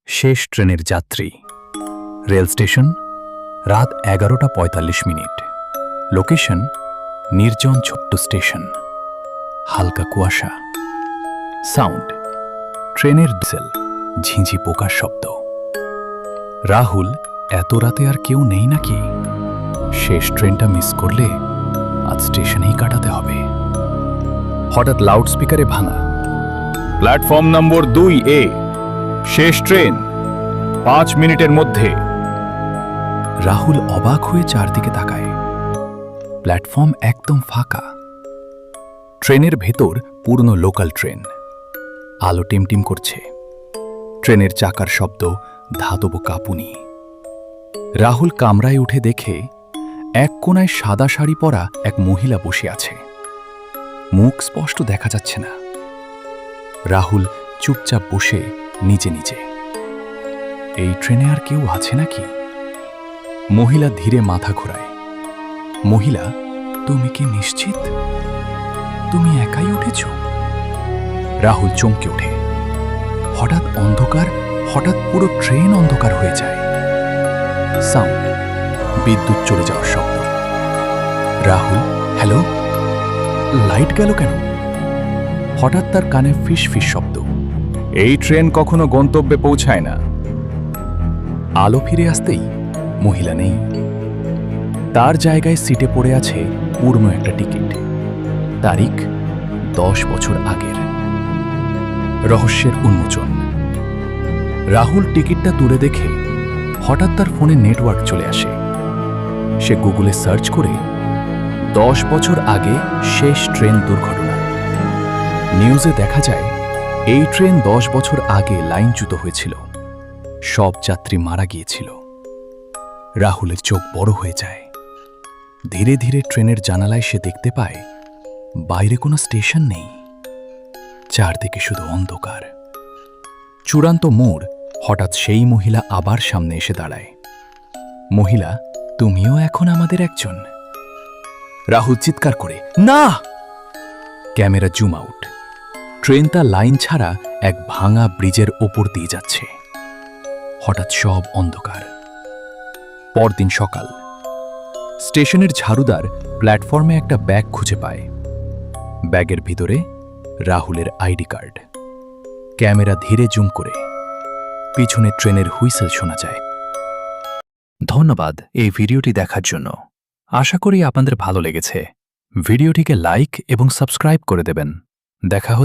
শেষ ট্রেনের যাত্রী। রেল স্টেশন, রাত 11:45। লোকেশন নির্জন ছোট্ট স্টেশন। হালকা কুয়াশা। সাউন্ড ট্রেনের ডিজেল, ঝিঁঝি পোকার শব্দ। রাহুল, এত রাতে আর কেউ নেই নাকি? শেষ ট্রেনটা মিস করলে আজ স্টেশনেই কাটাতে হবে। হঠাৎ লাউডস্পিকারে ভাঙা, প্ল্যাটফর্ম নম্বর 2A, শেষ ট্রেন 5 মিনিটের মধ্যে। রাহুল অবাক হয়ে চারদিকে তাকায়। প্ল্যাটফর্ম একদম ফাঁকা। ট্রেনের ভেতর পূর্ণ লোকাল ট্রেন। আলো টিমটিম করছে। ট্রেনের চাকার শব্দ, ধাতব কাঁপুনি। রাহুল কামরায় উঠে দেখে এক কোণায় সাদা শাড়ি পরা এক মহিলা বসে আছে। মুখ স্পষ্ট দেখা যাচ্ছে না। রাহুল চুপচাপ বসে নিজে নিজে। এই ট্রেনে আর কেউ আছে নাকি? মহিলা ধীরে মাথা ঘোরায়। মহিলা, তুমি কি নিশ্চিত? তুমি একাই উঠেছ? রাহুল চমকে ওঠে। হঠাৎ অন্ধকার, হঠাৎ পুরো ট্রেন অন্ধকার হয়ে যায়। সাউন্ড, বিদ্যুৎ চলে যাওয়ার শব্দ। রাহুল, হ্যালো? লাইট গেল কেন? হঠাৎ তার কানে ফিস ফিস শব্দ। এই ট্রেন কখনো গন্তব্যে পৌঁছায় না। আলো ফিরে আসতেই মহিলা নেই। তার জায়গায় সিটে পড়ে আছে পুরনো একটা টিকিট। তারিখ 10 বছর আগের। রহস্যের উন্মোচন। রাহুল টিকিটটা তুলে দেখে হঠাৎ তার ফোনে নেটওয়ার্ক চলে আসে। সে গুগলে সার্চ করে 10 বছর আগে শেষ ট্রেন দুর্ঘটনা। নিউজে দেখা যায় এই ট্রেন 10 বছর আগে লাইনচ্যুত হয়েছিল। সব যাত্রী মারা গিয়েছিল। রাহুলের চোখ বড় হয়ে যায়। ধীরে ধীরে ট্রেনের জানালায় সে দেখতে পায় বাইরে কোনো স্টেশন নেই। চারদিকে শুধু অন্ধকার। চূড়ান্ত মোড়, হঠাৎ সেই মহিলা আবার সামনে এসে দাঁড়ায়। মহিলা, তুমিও এখন আমাদের একজন। রাহুল চিৎকার করে, না! Camera zoom out. ট্রেনটা লাইন ছাড়া এক ভাঙা ব্রিজের ওপর দিয়ে যাচ্ছে। হঠাৎ সব অন্ধকার। পরদিন সকাল। স্টেশনের ঝাড়ুদার প্ল্যাটফর্মে একটা ব্যাগ খুঁজে পায়। ব্যাগের ভিতরে রাহুলের আইডি কার্ড। ক্যামেরা ধীরে জুম করে পিছনে ট্রেনের হুইসেল শোনা যায়। ধন্যবাদ এই ভিডিওটি দেখার জন্য। আশা করি আপনাদের ভালো লেগেছে। ভিডিওটিকে লাইক এবং সাবস্ক্রাইব করে দেবেন। দেখা হচ্ছে